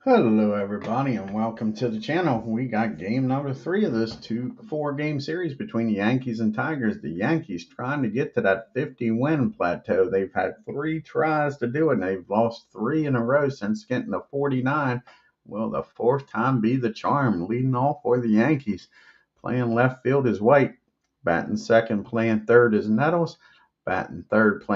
Hello everybody and welcome to the channel. We got game number 3 of this 4-game series between the Yankees and Tigers. The Yankees trying to get to that 50-win plateau. They've had 3 tries to do it and they've lost 3 in a row since getting to 49. Will the 4th time be the charm? Leading off for the Yankees. Playing left field is White. Batting second, playing third is Nettles. Batting third,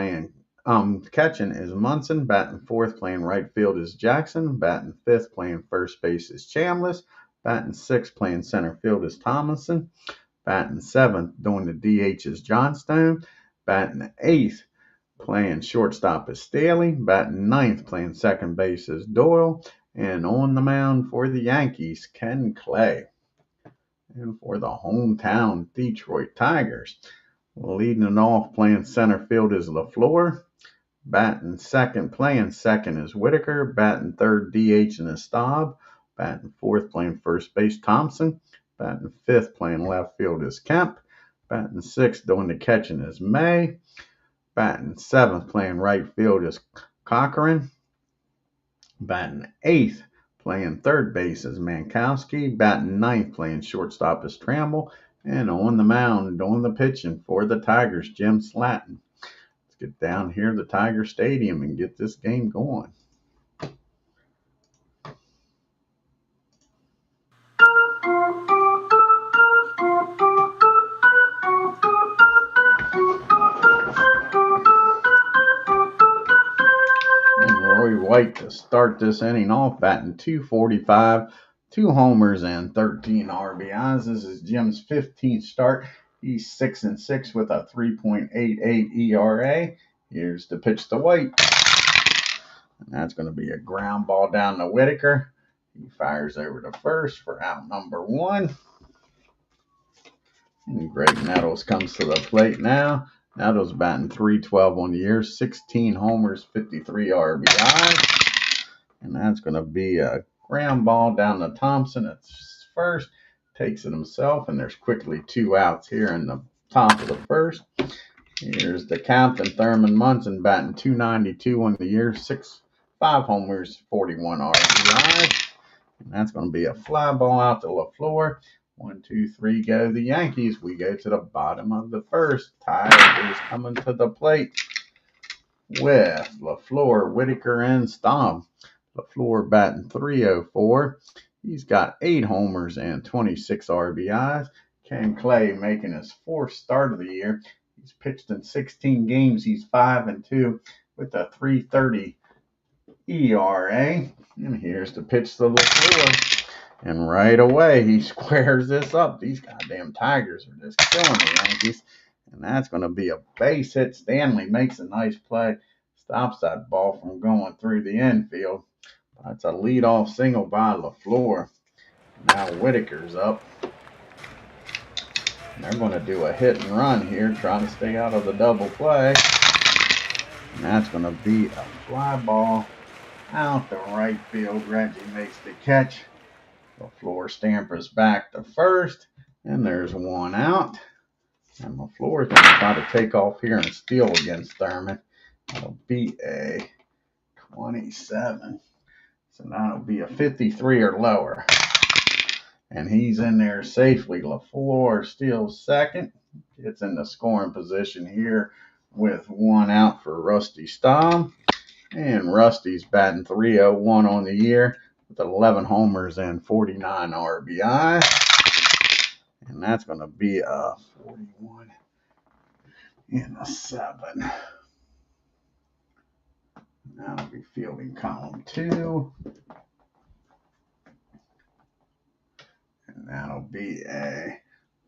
catching is Munson. Batting fourth, playing right field is Jackson. Batting fifth, playing first base is Chambliss. Batting sixth, playing center field is Thomason. Batting seventh, doing the DH is Johnstone. Batting eighth, playing shortstop is Staley. Batting ninth, playing second base is Doyle. And on the mound for the Yankees, Ken Clay. And for the hometown Detroit Tigers, leading it off, playing center field is LaFleur. Batting second, playing second is Whitaker. Batting third, DH is Staub. Batting fourth, playing first base, Thompson. Batting fifth, playing left field is Kemp. Batting sixth, doing the catching is May. Batting seventh, playing right field is Cochran. Batting eighth, playing third base is Mankowski. Batting ninth, playing shortstop is Trammell. And on the mound, doing the pitching for the Tigers, Jim SLATON. Get down here to Tiger Stadium and get this game going. And Roy White to start this inning off, batting .245, 2 homers and 13 RBIs. This is Jim's 15th start. He's 6-6 with a 3.88 ERA. Here's the pitch to White. And that's going to be a ground ball down to Whitaker. He fires over to first for out number 1. And Greg Nettles comes to the plate now. Nettles batting .312 on the year, 16 homers, 53 RBIs. And that's going to be a ground ball down to Thompson at first. Takes it himself, and there's quickly 2 outs here in the top of the first. Here's the captain, Thurman Munson, batting .292 on the year, 5 homers, 41 RBIs. And that's going to be a fly ball out to LaFleur. 1, 2, 3, go the Yankees. We go to the bottom of the first. Tigers coming to the plate with LaFleur, Whitaker, and Staub. LaFleur batting .304. He's got 8 homers and 26 RBIs. Ken Clay making his 4th start of the year. He's pitched in 16 games. He's 5-2 with a .330 ERA. And here's the pitch to LaFleur. And right away, he squares this up. These goddamn Tigers are just killing the Yankees. And that's going to be a base hit. Stanley makes a nice play. Stops that ball from going through the infield. That's a leadoff single by LaFleur. Now Whitaker's up. And they're going to do a hit and run here, trying to stay out of the double play. And that's going to be a fly ball out to right field. Reggie makes the catch. LaFleur stampers back to first. And there's 1 out. And LaFleur's going to try to take off here and steal against Thurman. That'll be a 27. So that'll be a 53 or lower. And he's in there safely. LaFleur steals second. Gets in the scoring position here with 1 out for Rusty Staub. And Rusty's batting .301 on the year with 11 homers and 49 RBI. And that's going to be a 41 and a 7. That'll be fielding column 2. And that'll be a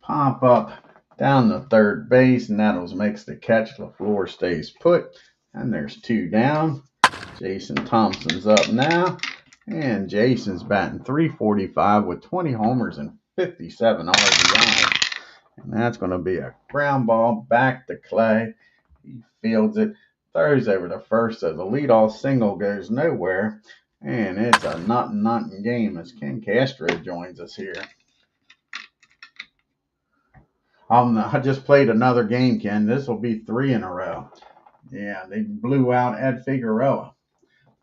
pop-up down the third base. Nettles makes the catch. LaFleur stays put. And there's 2 down. Jason Thompson's up now. And Jason's batting .345 with 20 homers and 57 RBIs. And that's going to be a ground ball back to Clay. He fields it. Throws over to first as a leadoff single goes nowhere. And it's a nothing game as Ken Castro joins us here. I just played another game, Ken. This will be 3 in a row. Yeah, they blew out Ed Figueroa.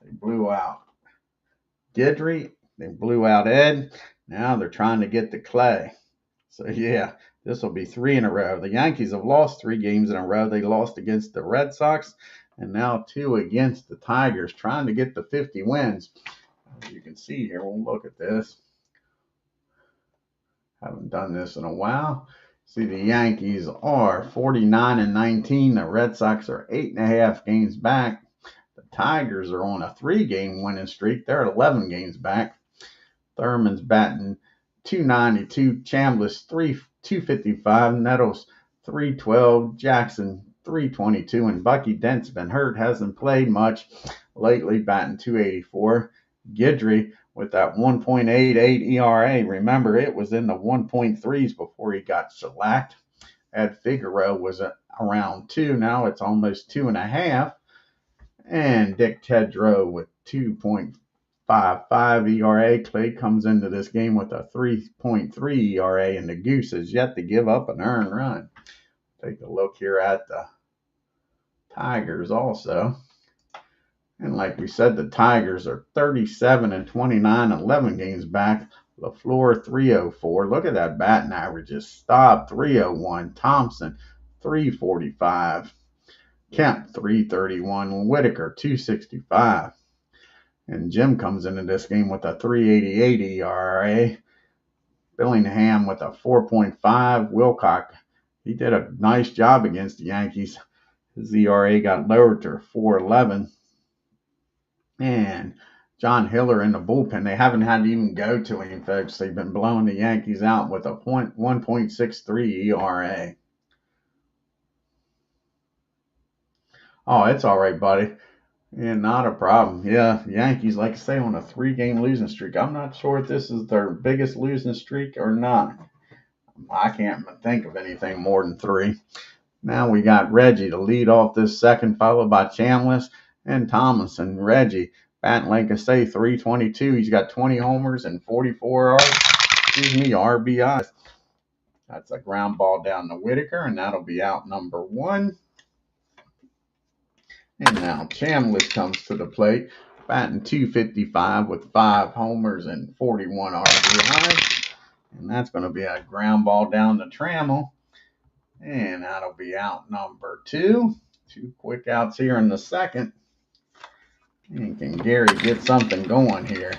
They blew out Guidry. They blew out Ed. Now they're trying to get to Clay. So, yeah, this will be 3 in a row. The Yankees have lost 3 games in a row. They lost against the Red Sox and now 2 against the Tigers, trying to get to 50 wins. As you can see here, we'll look at this. Haven't done this in a while. See, the Yankees are 49-19. The Red Sox are 8.5 games back. The Tigers are on a 3-game winning streak. They're 11 games back. Thurman's batting .292, Chambliss 255, Nettles 312, Jackson 322, and Bucky Dent's been hurt, hasn't played much lately, batting .284. Guidry with that 1.88 ERA. Remember, it was in the 1.3s before he got shellacked. Ed Figueroa was around 2. Now it's almost 2.5. And Dick Tedrow with 2.55 ERA. Clay comes into this game with a 3.3 ERA, and the Goose has yet to give up an earned run. Take a look here at the Tigers also. And like we said, the Tigers are 37-29, 11 games back. LaFleur 304. Look at that batting averages. Staub 301. Thompson 345. Kemp 331. Whitaker 265. And Jim comes into this game with a 3.88 ERA. Billingham with a 4.5. Wilcock, he did a nice job against the Yankees. His ERA got lowered to 4.11. And John Hiller in the bullpen, they haven't had to even go to him, folks. They've been blowing the Yankees out with a 1.63 ERA. Oh, it's all right, buddy. Yeah, not a problem. Yeah, Yankees, like I say, on a 3-game losing streak. I'm not sure if this is their biggest losing streak or not. I can't think of anything more than 3. Now we got Reggie to lead off this second, followed by Chambliss and Thomason. Reggie, batting like I say, 322. He's got 20 homers and 44 RBIs. That's a ground ball down to Whitaker, and that'll be out number 1. And now Chambliss comes to the plate, batting .255 with 5 homers and 41 RBIs. And that's going to be a ground ball down to Trammell. And that'll be out number 2. 2 quick outs here in the second. And can Gary get something going here?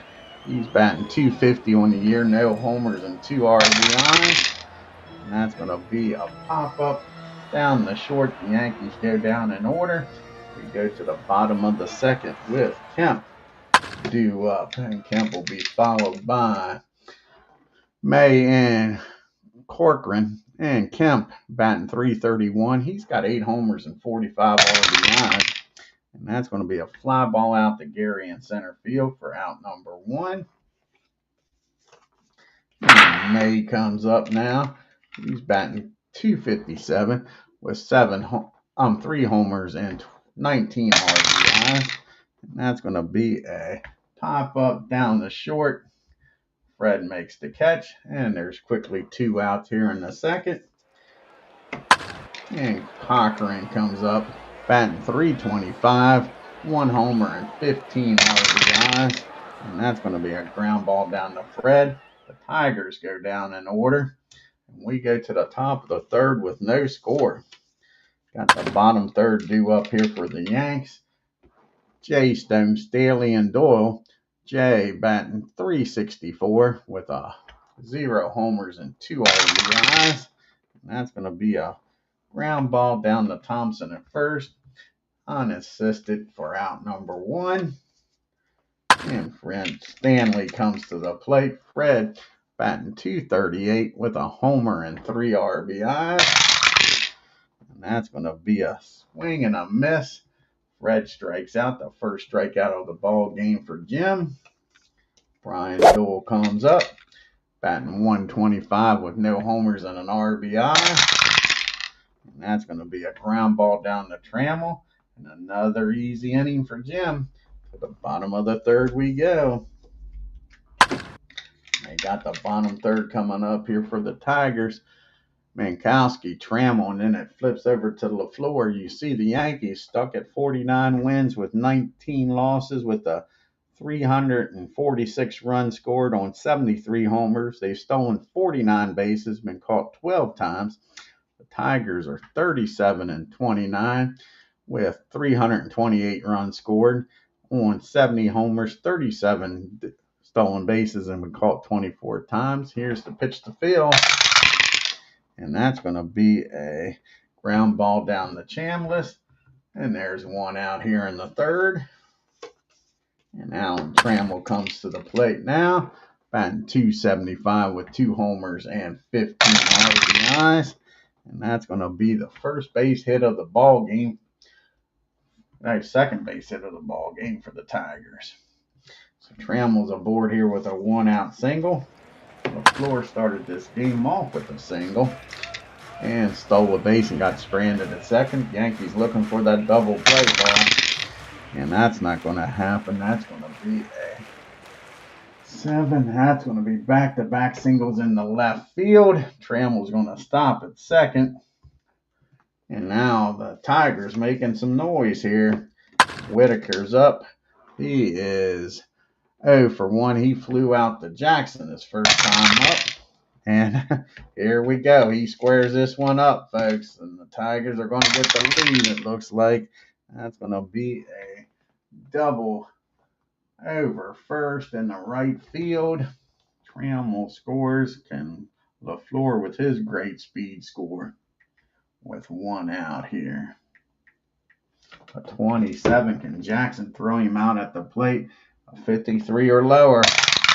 He's batting .250 on the year, no homers and 2 RBIs. And that's going to be a pop-up down the short. The Yankees go down in order. We go to the bottom of the second with Kemp due up. And Kemp will be followed by May and Corcoran. And Kemp batting .331. He's got 8 homers and 45 RBIs. And that's going to be a fly ball out to Gary in center field for out number 1. And May comes up now. He's batting .257 with 3 homers and 19 RBIs. And that's going to be a pop up down the short. Fred makes the catch, and there's quickly 2 outs here in the second. And Cochran comes up, batting .325, 1 homer and 15 RBIs. And that's going to be a ground ball down to Fred. The Tigers go down in order. And we go to the top of the third with no score. Got the bottom third due up here for the Yanks. Jay, Stone, Staley, and Doyle. Jay batting .364 with 0 homers and 2 RBIs. And that's going to be a ground ball down to Thompson at first. Unassisted for out number 1. And Fred Stanley comes to the plate. Fred batting .238 with a homer and 3 RBIs. And that's going to be a swing and a miss. Fred strikes out, the first strikeout of the ball game for Jim. Brian Doyle comes up, batting .125 with no homers and an RBI. And that's going to be a ground ball down to Trammell. And another easy inning for Jim. To the bottom of the third we go. They got the bottom third coming up here for the Tigers. Mankowski, Trammell, and then it flips over to LaFleur. You see the Yankees stuck at 49 wins with 19 losses with a 346 runs scored on 73 homers. They've stolen 49 bases, been caught 12 times. The Tigers are 37-29 with 328 runs scored on 70 homers, 37 stolen bases, and been caught 24 times. Here's the pitch to Phil, and that's going to be a ground ball down the Chambliss. And there's one out here in the third. And Alan Trammell comes to the plate now, batting .275 with 2 homers and 15 RBIs. And that's going to be the first base hit of the ball game. Second base hit of the ball game for the Tigers. So Trammell's aboard here with a 1-out single. LaFleur started this game off with a single and stole a base and got stranded at second. Yankees looking for that double play ball. And that's not going to happen. That's going to be a 7. That's going to be back-to-back singles in the left field. Trammell's going to stop at second. And now the Tigers making some noise here. Whitaker's up. He is 0 for 1. He flew out to Jackson his first time up. And here we go. He squares this one up, folks. And the Tigers are going to get the lead, it looks like. That's going to be a double over first in the right field. Trammell scores. Can LaFleur with his great speed score with 1 out here. A 27. Can Jackson throw him out at the plate? A 53 or lower.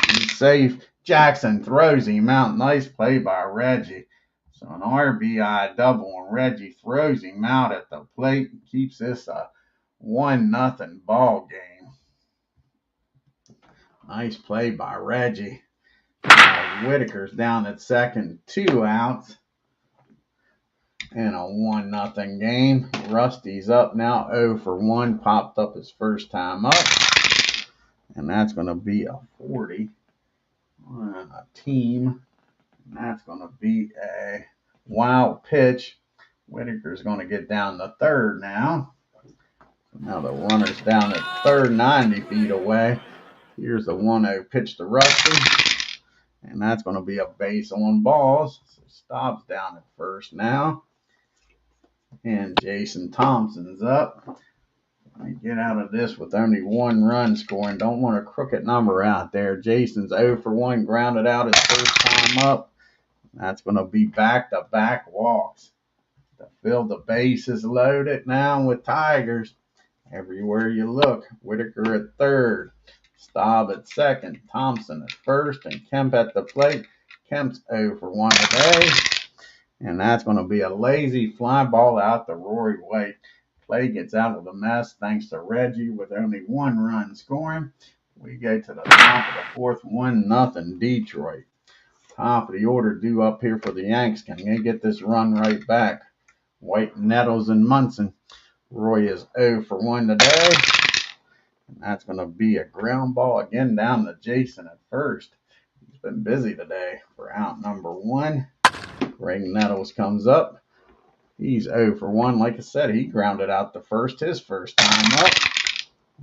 He's safe. Jackson throws him out. Nice play by Reggie. So an RBI double, and Reggie throws him out at the plate and keeps this a 1-0 ball game. Nice play by Reggie. Whitaker's down at second, 2 outs. And a 1-0 game. Rusty's up now, 0 for 1. Popped up his first time up. And that's going to be a 40 on a team. And that's going to be a wild pitch. Whitaker's going to get down to third now. Now the runner's down at third, 90 feet away. Here's the 1-0 pitch to Rusty. And that's going to be a base on balls. So Stobbs down at first now. And Jason Thompson's up. I get out of this with only 1 run scoring. Don't want a crooked number out there. Jason's 0 for 1, grounded out his first time up. That's going to be back-to-back walks. To fill the bases loaded now with Tigers. Everywhere you look. Whitaker at third. Staub at second. Thompson at first. And Kemp at the plate. Kemp's 0 for 1 today. And that's going to be a lazy fly ball out to Rory White. Play gets out of the mess thanks to Reggie with only 1 run scoring. We go to the top of the fourth, 1-0 Detroit. Top of the order due up here for the Yanks. Can they get this run right back? White, Nettles, and Munson. Roy is 0 for 1 today. And that's going to be a ground ball again down to Jason at first. He's been busy today for out number 1. Greg Nettles comes up. He's 0 for 1. Like I said, he grounded out the first, his first time up.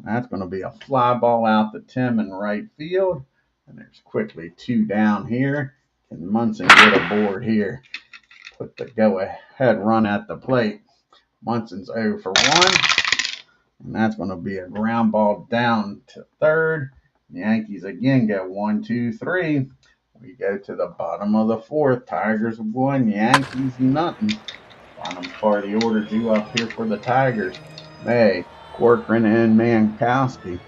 That's going to be a fly ball out to Tim in right field. And there's quickly 2 down here. Can Munson get aboard here? Put the go-ahead run at the plate. Munson's 0 for 1. And that's going to be a ground ball down to third. The Yankees again get 1, 2, 3. We go to the bottom of the fourth. Tigers 1, Yankees nothing. Bottom part of the order due up here for the Tigers. May, Corcoran, and Mankowski.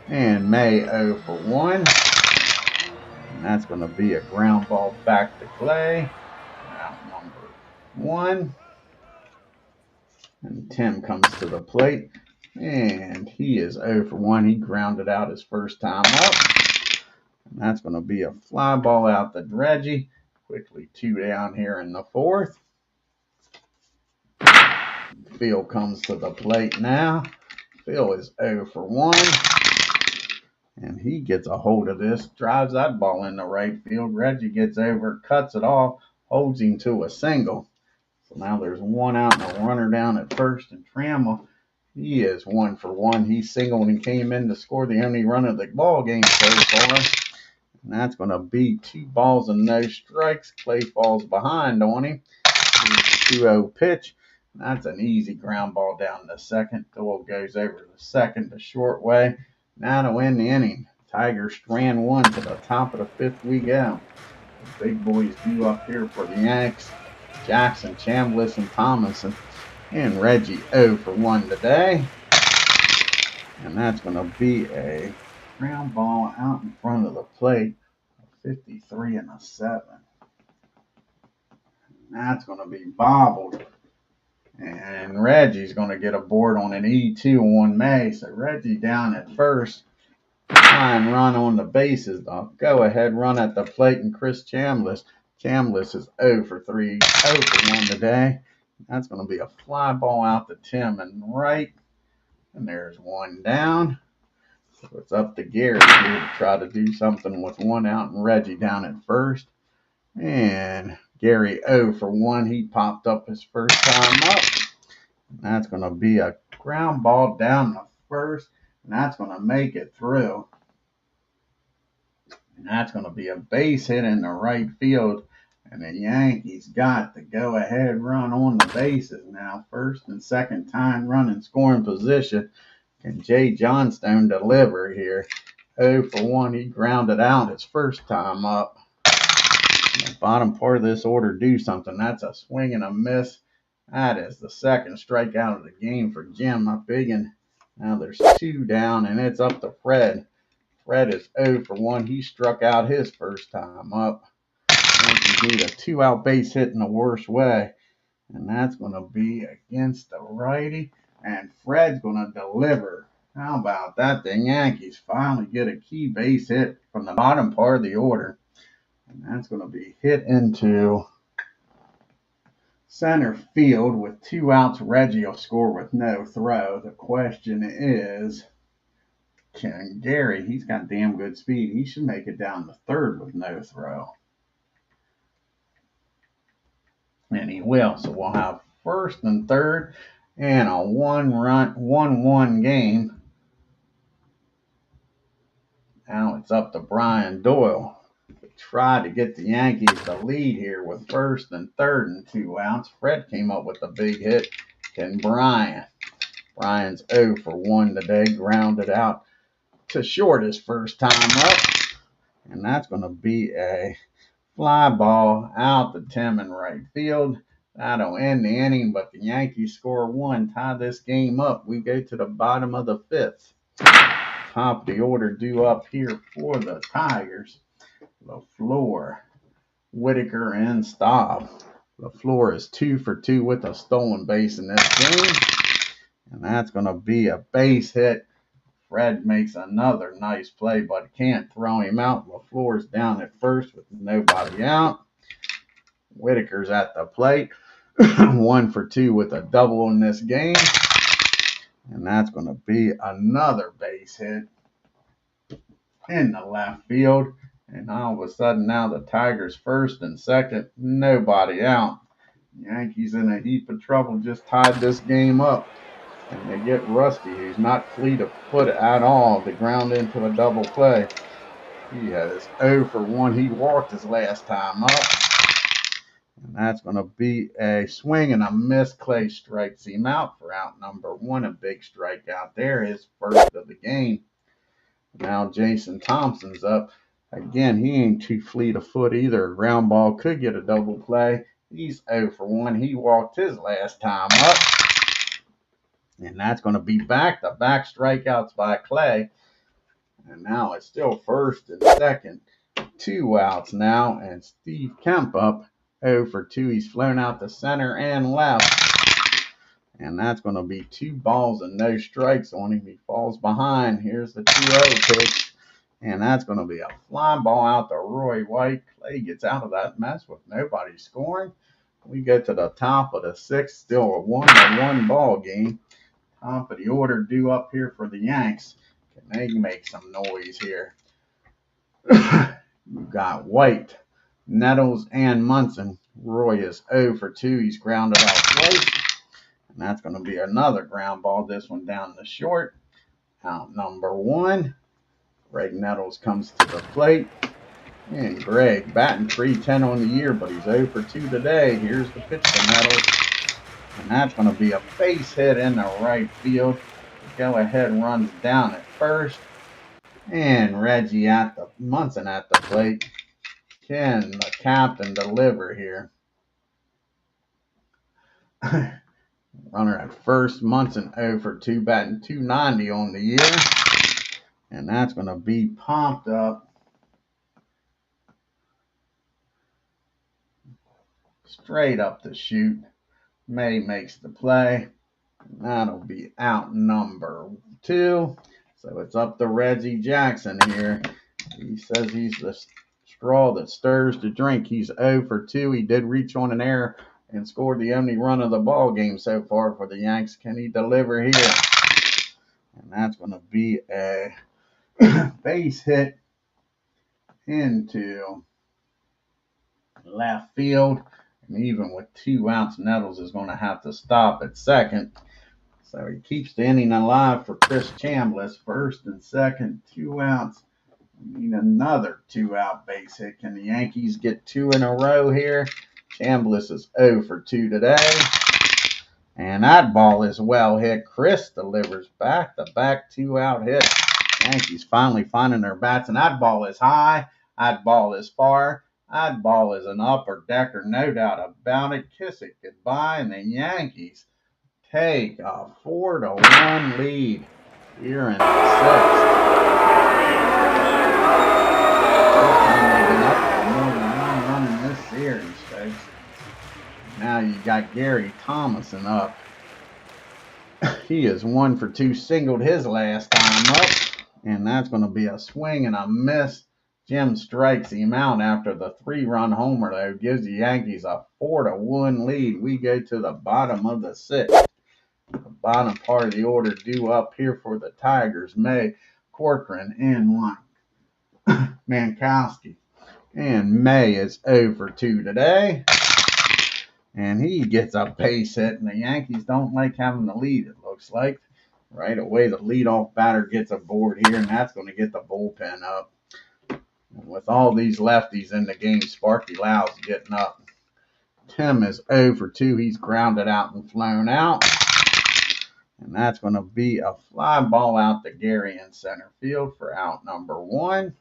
And May 0 for 1. And that's going to be a ground ball back to Clay. Out number 1. And Tim comes to the plate. And he is 0 for 1. He grounded out his first time up. And that's going to be a fly ball out to Reggie. Quickly 2 down here in the fourth. Phil comes to the plate now. Phil is 0 for 1. And he gets a hold of this. Drives that ball in the right field. Reggie gets over, cuts it off, holds him to a single. So now there's 1 out and a runner down at first. And Trammell He is 1 for 1. He singled and came in to score the only run of the ball game so far. And that's going to be 2 balls and no strikes. Clay falls behind on him. 2-0 pitch. That's an easy ground ball down to second. Doyle goes over to second the short way. Now to win the inning. Tigers strand 1 to the top of the 5th we go. The big boys due up here for the Yanks. Jackson, Chambliss, and Thomason. And Reggie 0 for 1 today. And that's going to be a ground ball out in front of the plate. 53 and a 7. And that's going to be bobbled. And Reggie's going to get a board on an E2 on May. So Reggie down at first. Try and run on the bases. The go-ahead run at the plate, and Chris Chambliss. Chambliss is 0 for 3, 0 for 1 today. That's going to be a fly ball out to Tim and right. And there's 1 down. So it's up to Gary here to try to do something with 1 out and Reggie down at first. And Gary 0 for 1. He popped up his first time up. And that's going to be a ground ball down the first. And that's going to make it through. And that's going to be a base hit in the right field. And the Yankees got the go-ahead run on the bases now. First and second time run in scoring position. Can Jay Johnstone deliver here? 0 for 1. He grounded out his first time up. And the bottom part of this order do something. That's a swing and a miss. That is the second strikeout of the game for Jim. Up big, and now there's 2 down, and it's up to Fred. Fred is 0 for 1. He struck out his first time up. Yankees need a 2-out base hit in the worst way. And that's going to be against the righty. And Fred's going to deliver. How about that? The Yankees finally get a key base hit from the bottom part of the order. And that's going to be hit into center field with 2 outs. Reggie will score with no throw. The question is, can Gary, he's got damn good speed. He should make it down to third with no throw. And he will. So we'll have first and third and a 1-1 game. Now it's up to Brian Doyle to try to get the Yankees the lead here with first and third and 2 outs. Fred came up with a big hit. Can Brian? Brian's 0 for 1 today. Grounded out to short his first time up. And that's going to be a fly ball out to Tim in right field. That'll end the inning, but the Yankees score 1, tie this game up. We go to the bottom of the 5th. Top of the order due up here for the Tigers. LaFleur, Whitaker, and Staub. LaFleur is 2 for 2 with a stolen base in this game. And that's going to be a base hit. Fred makes another nice play, but can't throw him out. LaFleur's down at first with nobody out. Whitaker's at the plate. 1 for 2 with a double in this game. And that's going to be another base hit in the left field. And all of a sudden now the Tigers first and second, nobody out. Yankees in a heap of trouble, just tied this game up. And they get Rusty, who's not fleet of foot at all, to ground into a double play. He has 0 for 1. He walked his last time up. And that's going to be a swing and a miss. Clay strikes him out for out number 1. A big strikeout there, his first of the game. Now Jason Thompson's up. Again, he ain't too fleet of foot either. A ground ball could get a double play. He's 0 for 1. He walked his last time up. And that's going to be back-to-back strikeouts by Clay. And now it's still first and second. 2 outs now. And Steve Kemp up 0 for 2. He's flown out to center and left. And that's going to be 2 balls and no strikes on him. He falls behind. Here's the 2-0 pitch. And that's going to be a fly ball out to Roy White. Clay gets out of that mess with nobody scoring. We get to the top of the 6th. Still a 1-1 ball game. Top of the order due up here for the Yanks. Can they make some noise here? You've got White, Nettles, and Munson. Roy is 0 for 2. He's grounded out twice. And that's going to be another ground ball. This one down the short. Out number 1. Greg Nettles comes to the plate. And Greg batting .310 on the year, but he's 0 for 2 today. Here's the pitch to Nettles. And that's going to be a base hit in the right field. The go-ahead runs down at first. And Reggie Munson at the plate. Can the captain deliver here? Runner at first. Munson 0 for 2, batting .290 on the year. And that's going to be pumped up. Straight up the chute. May makes the play. That'll be out number 2. So it's up to Reggie Jackson here. He says he's the straw that stirs the drink. He's 0 for 2. He did reach on an error and scored the only run of the ball game so far for the Yanks. Can he deliver here? And that's going to be a base hit into left field. And even with 2 outs, Nettles is going to have to stop at second. So he keeps the inning alive for Chris Chambliss. First and second, 2 outs. We need another 2-out base hit. Can the Yankees get 2 in a row here? Chambliss is 0 for 2 today. And that ball is well hit. Chris delivers back-to-back 2-out hits. Yankees finally finding their bats. And that ball is high. That ball is far. That ball is an upper decker, no doubt about it. Kiss it goodbye. And the Yankees take a 4-1 lead here in the 6th. First time they've been up for more than 1 run in this series, folks. Now you got Gary Thomason up. He is 1 for 2, singled his last time up. And that's going to be a swing and a miss. Jim strikes him out after the 3-run homer, though. Gives the Yankees a 4-1 lead. We go to the bottom of the 6th. The bottom part of the order due up here for the Tigers. May, Corcoran, and Mankowski. And May is 0 for 2 today. And he gets a base hit, and the Yankees don't like having the lead, it looks like. Right away, the leadoff batter gets aboard here, and that's going to get the bullpen up. And with all these lefties in the game, Sparky Lau's getting up. Tim is 0 for 2. He's grounded out and flown out. And that's going to be a fly ball out to Gary in center field for out number 1.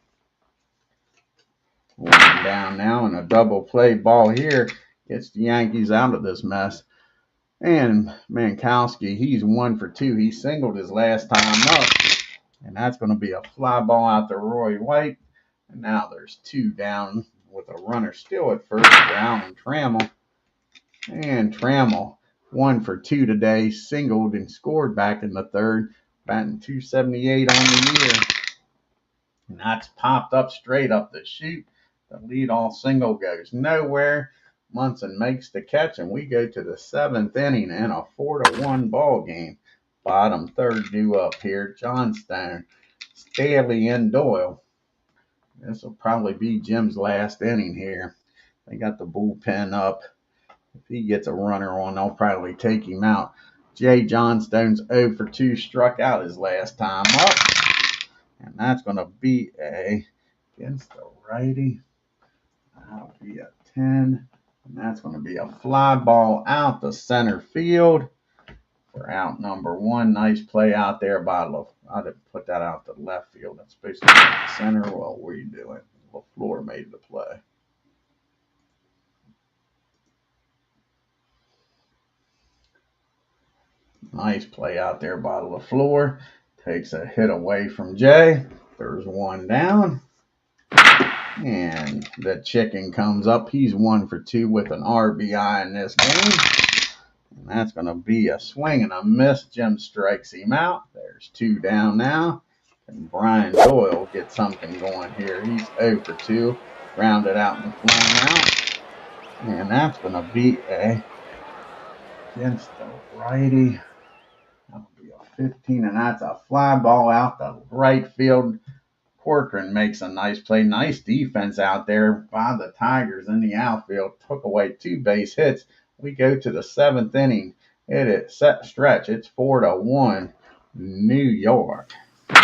1 down now, and a double play ball here gets the Yankees out of this mess. And Mankowski, he's 1 for 2. He singled his last time up. And that's going to be a fly ball out to Roy White. And now there's 2 down with a runner still at first for Alan Trammell. And Trammell, 1 for 2 today, singled and scored back in the 3rd, batting .278 on the year. And that's popped up straight up the chute. The leadoff single goes nowhere. Munson makes the catch, and we go to the 7th inning in a 4-1 ball game. Bottom 3rd due up here. Johnstone, Staley, and Doyle. This will probably be Jim's last inning here. They got the bullpen up. If he gets a runner on, they'll probably take him out. Jay Johnstone's 0 for 2, struck out his last time up. And that's going to be against the righty. That'll be a 10. And that's going to be a fly ball out to center field for out number 1. Nice play out there by I didn't put that out to left field. That's supposed to be at the center. Well, what are you doing? LaFleur made the play. Nice play out there by LaFleur. Takes a hit away from Jay. There's 1 down. And the chicken comes up. He's 1 for 2 with an RBI in this game. And that's going to be a swing and a miss. Jim strikes him out. There's 2 down now. And Brian Doyle get something going here. He's 0 for 2. Grounded out and flown out. And that's going to be against the righty. That'll be a 15. And that's a fly ball out the right field. Corcoran makes a nice play. Nice defense out there by the Tigers in the outfield. Took away 2 base hits. We go to the 7th inning. It is set stretch. It's 4-1 New York. We're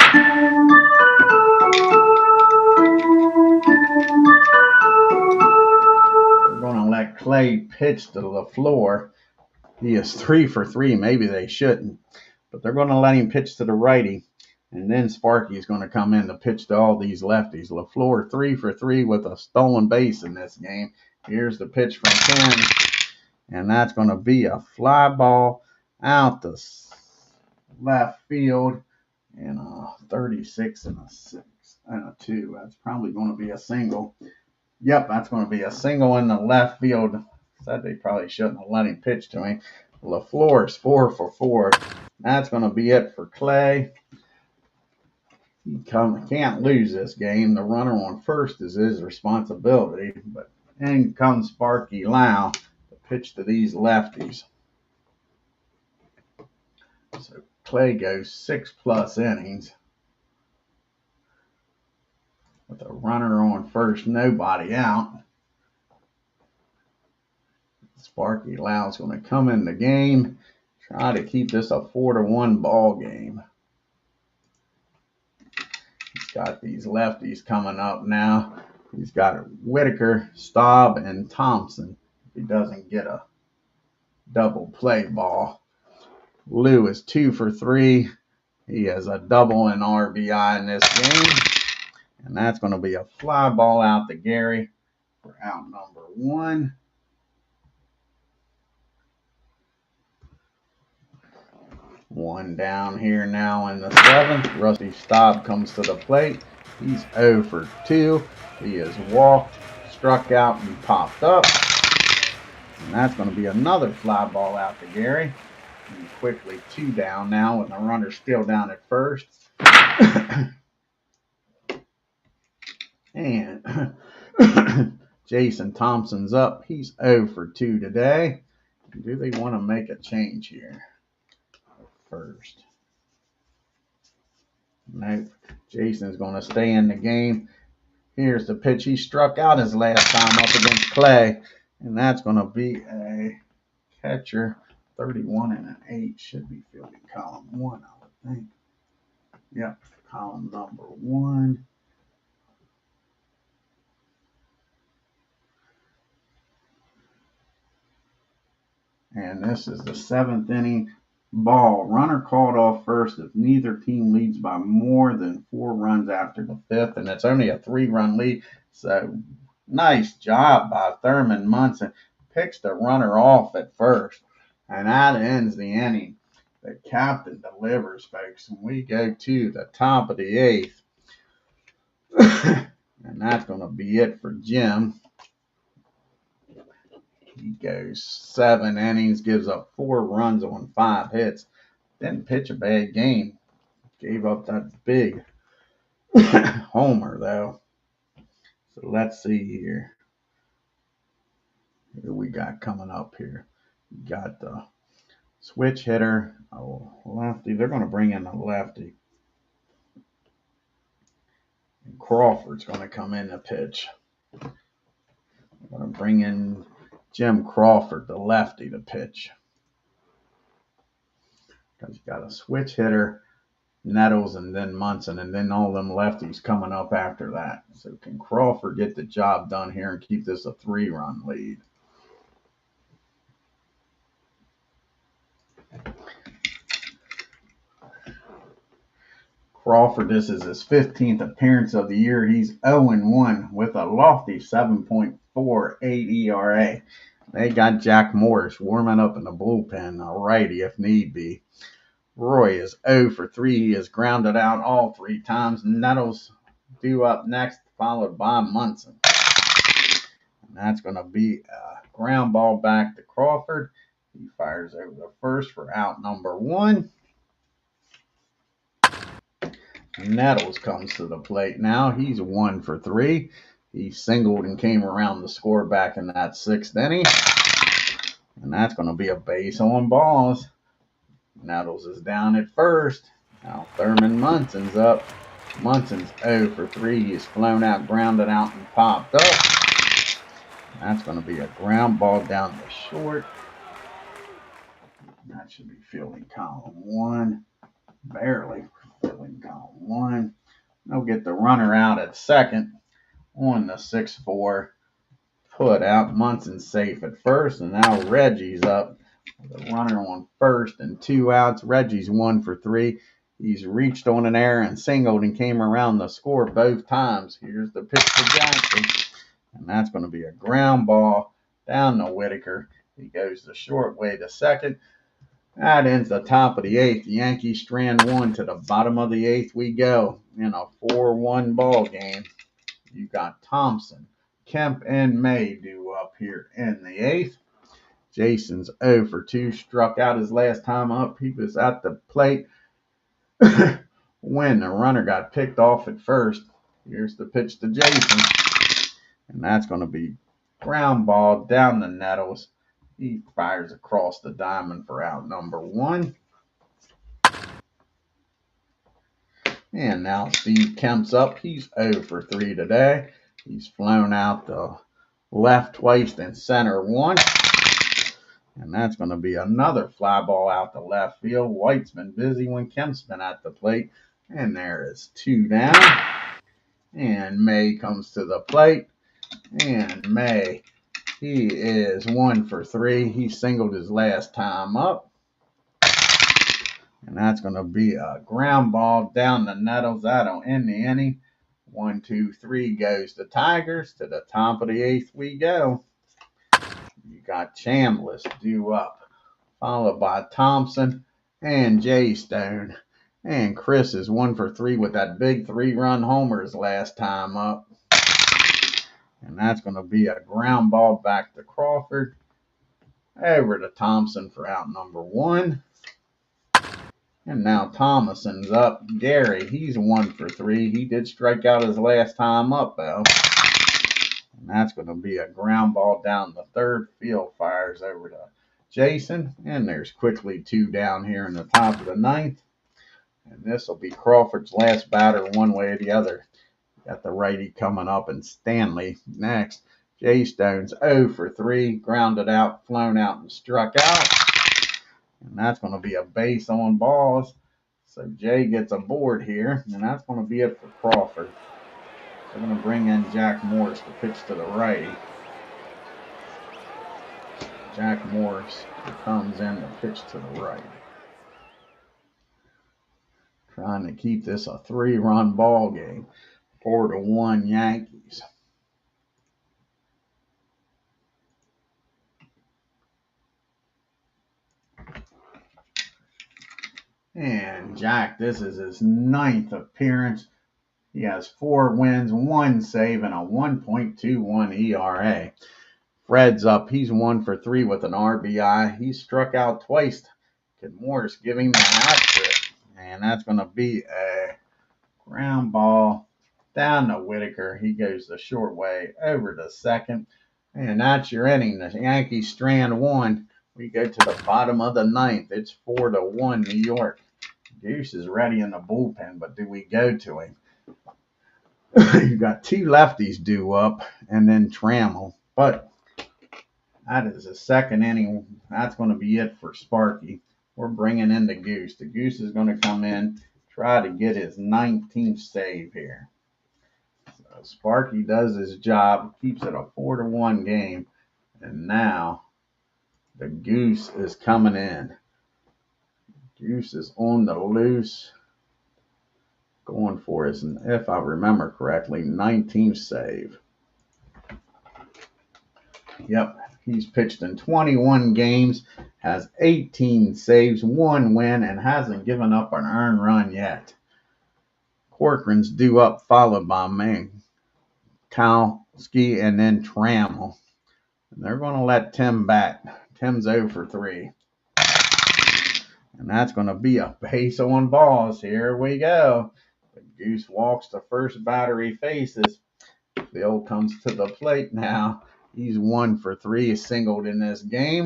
going to let Clay pitch to LaFleur. He is 3 for 3. Maybe they shouldn't, but they're going to let him pitch to the righty. And then Sparky's going to come in to pitch to all these lefties. LaFleur 3 for 3 with a stolen base in this game. Here's the pitch from Ken. And that's going to be a fly ball out the left field. And a 36 and a 6 and a 2. That's probably going to be a single. Yep, that's going to be a single in the left field. Said they probably shouldn't have let him pitch to him. LaFleur's 4 for 4. That's going to be it for Clay. He can't lose this game. The runner on first is his responsibility. But in comes Sparky Lau to pitch to these lefties. So Clay goes 6+ innings with a runner on first, nobody out. Sparky Lau's going to come in the game, try to keep this a 4-1 ball game. He's got these lefties coming up now. He's got Whitaker, Staub, and Thompson. If he doesn't get a double play ball. Lou is 2 for 3. He has a double and RBI in this game. And that's going to be a fly ball out to Gary for out number 1. One down here now in the 7th. Rusty Staub comes to the plate. He's 0 for 2. He is walked, struck out, and popped up. And that's going to be another fly ball out to Gary. And quickly 2 down now with the runner still down at first. And Jason Thompson's up. He's 0 for 2 today. Do they want to make a change here? First. Nope. Jason's going to stay in the game. Here's the pitch. He struck out his last time up against Clay. And that's going to be a catcher. 31 and an 8 should be fielding column 1, I would think. Yep, column number 1. And this is the 7th inning. Ball. Runner called off first if neither team leads by more than 4 runs after the 5th, and it's only a 3-run lead. So nice job by Thurman Munson. Picks the runner off at first, and that ends the inning. The captain delivers, folks, and we go to the top of the 8th. And that's going to be it for Jim. He goes 7 innings, gives up 4 runs on 5 hits. Didn't pitch a bad game. Gave up that big homer, though. So let's see here. Who we got coming up here? We got the switch hitter, lefty. They're going to bring in a lefty. And Crawford's going to come in to pitch. They're going to bring in Jim Crawford, the lefty, to pitch. Because you got a switch hitter, Nettles, and then Munson, and then all them lefties coming up after that. So can Crawford get the job done here and keep this a 3-run lead? Crawford, this is his 15th appearance of the year. He's 0-1 with a lofty 7.48 ERA. They got Jack Morris warming up in the bullpen, a righty if need be. Roy is 0 for 3. He is grounded out all 3 times. Nettles due up next, followed by Munson. And that's going to be a ground ball back to Crawford. He fires over the first for out number 1. Nettles comes to the plate now. He's 1 for 3. He singled and came around the score back in that 6th inning. And that's going to be a base on balls. Nettles is down at first. Now Thurman Munson's up. Munson's 0 for 3. He's flown out, grounded out, and popped up. That's going to be a ground ball down the short. That should be fielding column 1. Barely fielding column 1. They'll get the runner out at second on the 6-4. Put out. Munson safe at first, and now Reggie's up. The runner on first and 2 outs. Reggie's 1 for 3. He's reached on an error and singled and came around the score both times. Here's the pitch to Jackson, and that's going to be a ground ball down to Whitaker. He goes the short way to second. That ends the top of the 8th. The Yankees strand 1 to the bottom of the 8th we go in a 4-1 ball game. You got Thompson, Kemp, and May due up here in the 8th. Jason's 0 for 2, struck out his last time up. He was at the plate when the runner got picked off at first. Here's the pitch to Jason, and that's going to be ground ball down the Nettles. He fires across the diamond for out number 1. And now Steve Kemp's up. He's 0 for 3 today. He's flown out the left twice and center once. And that's going to be another fly ball out to left field. White's been busy when Kemp's been at the plate. And there is 2 down. And May comes to the plate. And May, he is 1 for 3. He singled his last time up. And that's going to be a ground ball down the Nettles. That'll end the inning. 1, 2, 3 goes the Tigers. To the top of the 8th we go. You got Chambliss due up, followed by Thompson and Jay Stone. And Chris is 1 for 3 with that big 3-run homer his last time up. And that's going to be a ground ball back to Crawford. Over to Thompson for out number 1. And now Thomason's up. Gary, he's 1 for 3. He did strike out his last time up, though. And that's going to be a ground ball down the third. Field fires over to Jason. And there's quickly 2 down here in the top of the 9th. And this will be Crawford's last batter one way or the other. Got the righty coming up and Stanley next. Jay Stone's 0 for 3. Grounded out, flown out, and struck out. And that's going to be a base on balls. So Jay gets a board here. And that's going to be it for Crawford. They're going to bring in Jack Morris to pitch to the righty. Jack Morris comes in to pitch to the right. Trying to keep this a 3-run ball game. 4-1 Yankees. And Jack, this is his 9th appearance. He has 4 wins, 1 save, and a 1.21 ERA. Fred's up. He's 1 for 3 with an RBI. He struck out twice. Kid Morris giving the hat trick. And that's going to be a ground ball down to Whitaker. He goes the short way over to second. And that's your inning. The Yankees strand 1. We go to the bottom of the 9th. It's 4-1 New York. Goose is ready in the bullpen, but do we go to him? You got 2 lefties due up and then Trammell. But that is the second inning. That's going to be it for Sparky. We're bringing in the Goose. The Goose is going to come in, try to get his 19th save here. So Sparky does his job, keeps it a 4-1 game. And now the Goose is coming in. Goose is on the loose, going for his, if I remember correctly, 19th save. Yep, he's pitched in 21 games, has 18 saves, 1 win, and hasn't given up an earned run yet. Corcoran's due up, followed by Kalski, and then Trammell. And they're going to let Tim bat. Tim's 0 for 3. And that's going to be a base on balls. Here we go. The Goose walks the first batter he faces. Bill comes to the plate now. He's 1 for 3. He's singled in this game.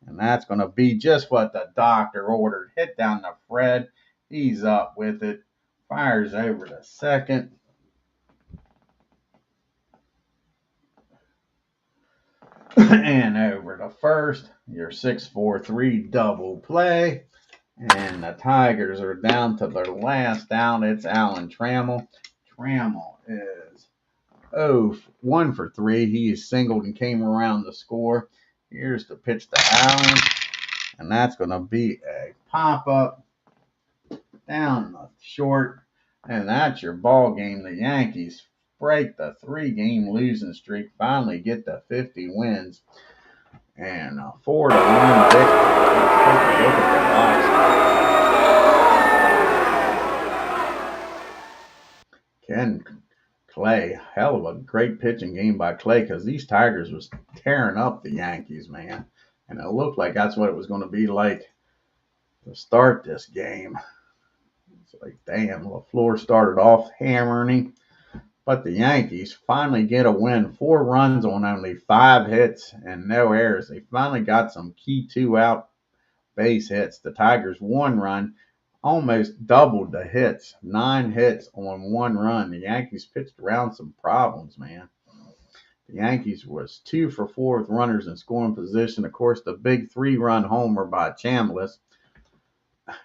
And that's going to be just what the doctor ordered. Hit down to Fred. He's up with it. Fires over to second. And over to first, your 6-4-3 double play. And the Tigers are down to their last out. It's Alan Trammell. Trammell is 1 for 3. He is singled and came around the score. Here's the pitch to Allen. And that's going to be a pop-up down the short. And that's your ball game. The Yankees break the 3-game losing streak, finally get to 50 wins. And a 4-1 victory. Take a look at the box. Ken Clay, hell of a great pitching game by Clay, because these Tigers was tearing up the Yankees, man. And it looked like that's what it was going to be like to start this game. It's like, damn, LaFleur started off hammering him. But the Yankees finally get a win. 4 runs on only 5 hits and no errors. They finally got some key 2-out base hits. The Tigers 1 run, almost doubled the hits. 9 hits on 1 run. The Yankees pitched around some problems, man. The Yankees was 2 for 4 with runners in scoring position. Of course, the big 3-run homer by Chambliss.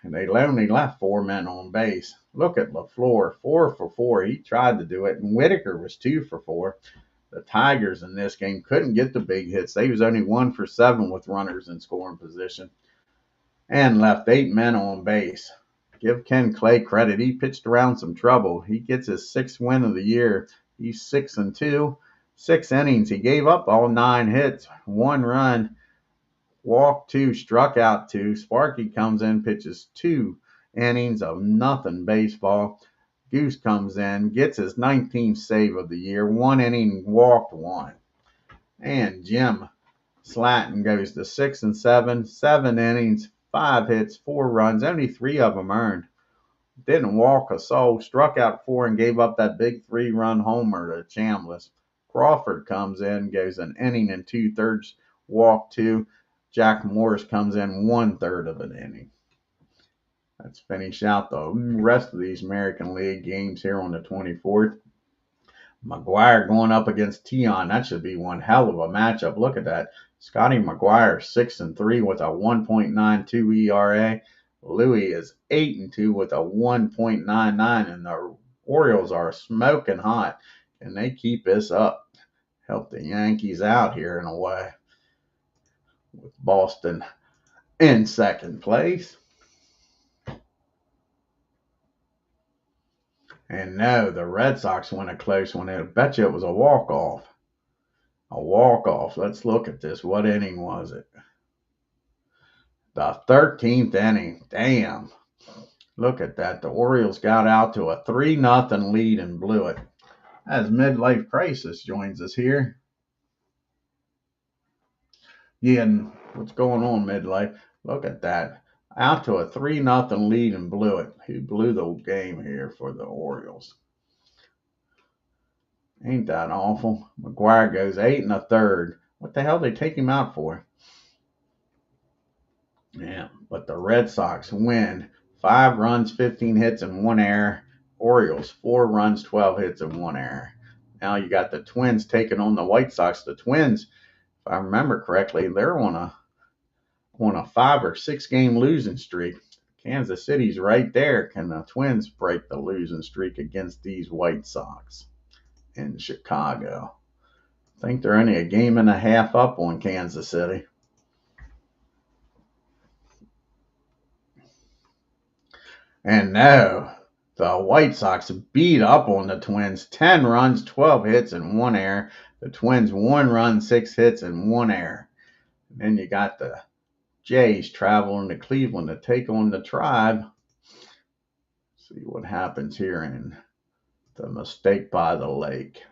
And they only left 4 men on base. Look at LaFleur, 4 for 4. He tried to do it. And Whitaker was 2 for 4. The Tigers in this game couldn't get the big hits. They was only 1 for 7 with runners in scoring position. And left 8 men on base. Give Ken Clay credit. He pitched around some trouble. He gets his 6th win of the year. He's 6-2. 6 innings. He gave up all 9 hits. 1 run. Walked 2, struck out 2. Sparky comes in, pitches 2 innings of nothing baseball. Goose comes in, gets his 19th save of the year. 1 inning, walked 1. And Jim SLATON goes to 6-7, 7 innings, 5 hits, 4 runs, only 3 of them earned. Didn't walk a soul, struck out 4 and gave up that big 3-run homer to Chambliss. Crawford comes in, goes an inning and 2/3, walked 2. Jack Morris comes in 1/3 of an inning. Let's finish out the rest of these American League games here on the 24th. McGuire going up against Tion. That should be one hell of a matchup. Look at that. Scotty McGuire 6-3 with a 1.92 ERA. Louis is 8-2 with a 1.99, and the Orioles are smoking hot. Can they keep this up? Help the Yankees out here in a way. With Boston in 2nd place. And no, the Red Sox won a close one. I bet you it was a walk-off. A walk-off. Let's look at this. What inning was it? The 13th inning. Damn. Look at that. The Orioles got out to a 3-0 lead and blew it. As Midlife Crisis joins us here. Yeah, and what's going on, Midlife? Look at that. Out to a 3-0 lead and blew it. Who blew the game here for the Orioles? Ain't that awful? McGuire goes 8 1/3. What the hell did they take him out for? Yeah, but the Red Sox win. 5 runs, 15 hits, and 1 error. Orioles, 4 runs, 12 hits, and 1 error. Now you got the Twins taking on the White Sox. The Twins, if I remember correctly, they're on a 5 or 6 game losing streak. Kansas City's right there. Can the Twins break the losing streak against these White Sox in Chicago? I think they're only a game and a half up on Kansas City. And no, the White Sox beat up on the Twins. 10 runs, 12 hits, and 1 error. The Twins 1 run, 6 hits, and 1 error. And then you got the Jays traveling to Cleveland to take on the Tribe. See what happens here in the Mistake by the Lake.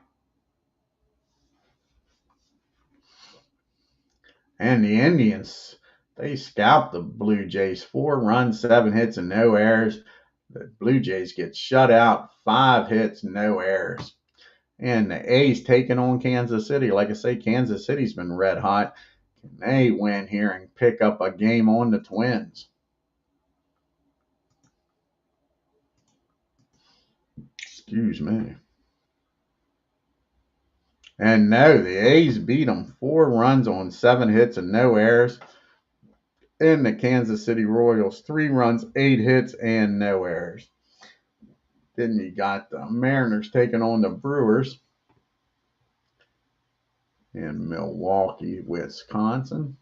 And the Indians, they scalped the Blue Jays. 4 runs, 7 hits, and no errors. The Blue Jays get shut out. 5 hits, no errors. And the A's taking on Kansas City. Like I say, Kansas City's been red hot. Can they win here and pick up a game on the Twins? Excuse me. And no, the A's beat them 4 runs on 7 hits and no errors. And the Kansas City Royals 3 runs, 8 hits, and no errors. Then you got the Mariners taking on the Brewers in Milwaukee, Wisconsin.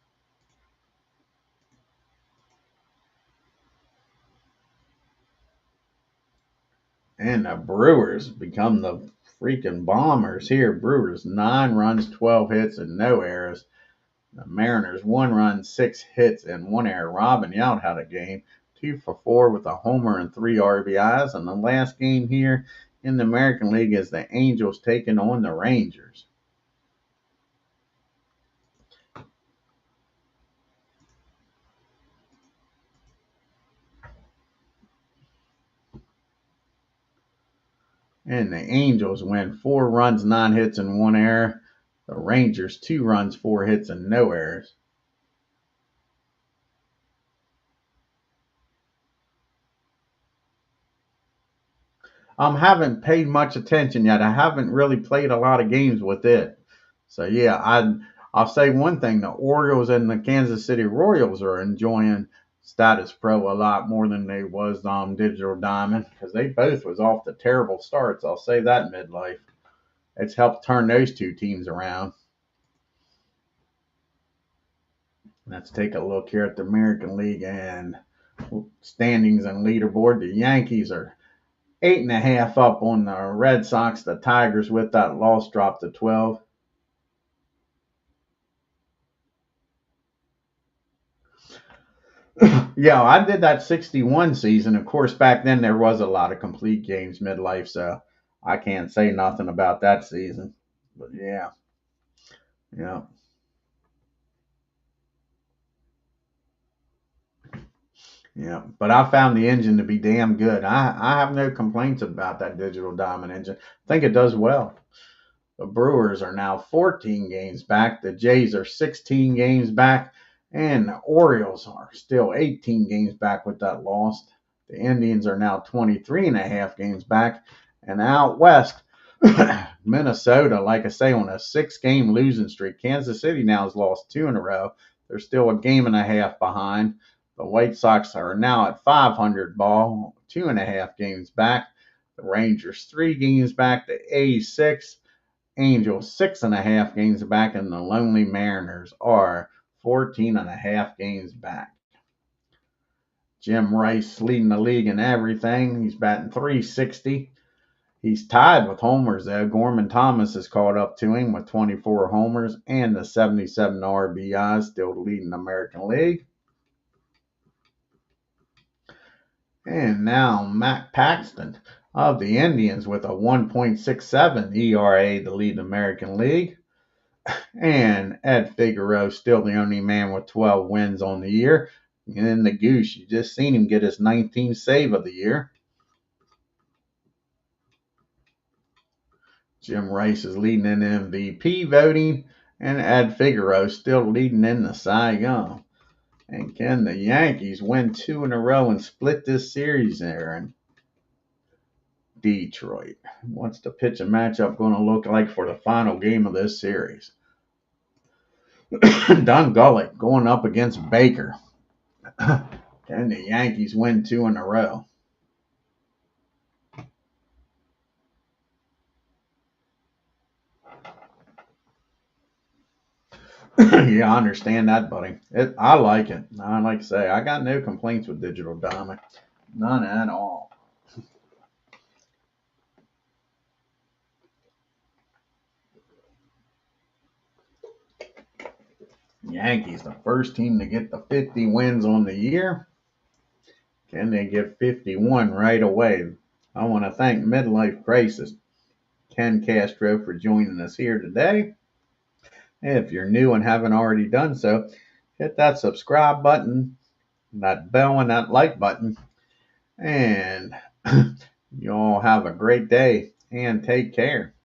And the Brewers become the freaking Bombers here. Brewers 9 runs, 12 hits, and no errors. The Mariners 1 run, 6 hits, and 1 error. Robin Yount had a game, 2 for 4 with a homer and 3 RBIs. And the last game here in the American League is the Angels taking on the Rangers. And the Angels win 4 runs, 9 hits, and 1 error. The Rangers 2 runs, 4 hits, and no errors. Haven't paid much attention yet. I haven't really played a lot of games with it. So yeah, I'll say one thing: the Orioles and the Kansas City Royals are enjoying Status Pro a lot more than they was Digital Diamond because they both was off to terrible starts. I'll say that midlife. It's helped turn those two teams around. Let's take a look here at the American League and standings and leaderboard. The Yankees are 8.5 up on the Red Sox. The Tigers, with that loss, dropped to 12. Yeah, I did that 61 season. Of course, back then there was a lot of complete games midlife, so I can't say nothing about that season. But yeah, yeah, yeah. But I found the engine to be damn good. I have no complaints about that Digital Diamond engine. I think it does well. The Brewers are now 14 games back. The Jays are 16 games back. And the Orioles are still 18 games back with that loss. The Indians are now 23.5 games back. And out west, Minnesota, like I say, on a 6-game losing streak. Kansas City now has lost 2 in a row. They're still a game and a half behind. The White Sox are now at 500 ball, 2.5 games back. The Rangers 3 games back. The A's 6. Angels 6.5 games back, and the Lonely Mariners are 14.5 games back. Jim Rice leading the league in everything. He's batting .360. He's tied with homers, though. Gorman Thomas has caught up to him with 24 homers and the 77 RBIs, still leading the American League. And now Matt Paxton of the Indians with a 1.67 ERA to lead the American League. And Ed Figueroa still the only man with 12 wins on the year. And then the Goose, you just seen him get his 19th save of the year. Jim Rice is leading in MVP voting, and Ed Figueroa still leading in the Cy Young. And can the Yankees win 2 in a row and split this series there in Detroit? What's the pitch and matchup going to look like for the final game of this series? Don Gullick going up against Baker. Can the Yankees win 2 in a row? Yeah, I understand that, buddy. I like it. I like to say, I got no complaints with Digital Diamond. None at all. Yankees, the first team to get the 50 wins on the year. Can they get 51 right away? I want to thank Midlife Crisis Ken Castro for joining us here today. If you're new and haven't already done so, hit that subscribe button, that bell, and that like button. And you all have a great day and take care.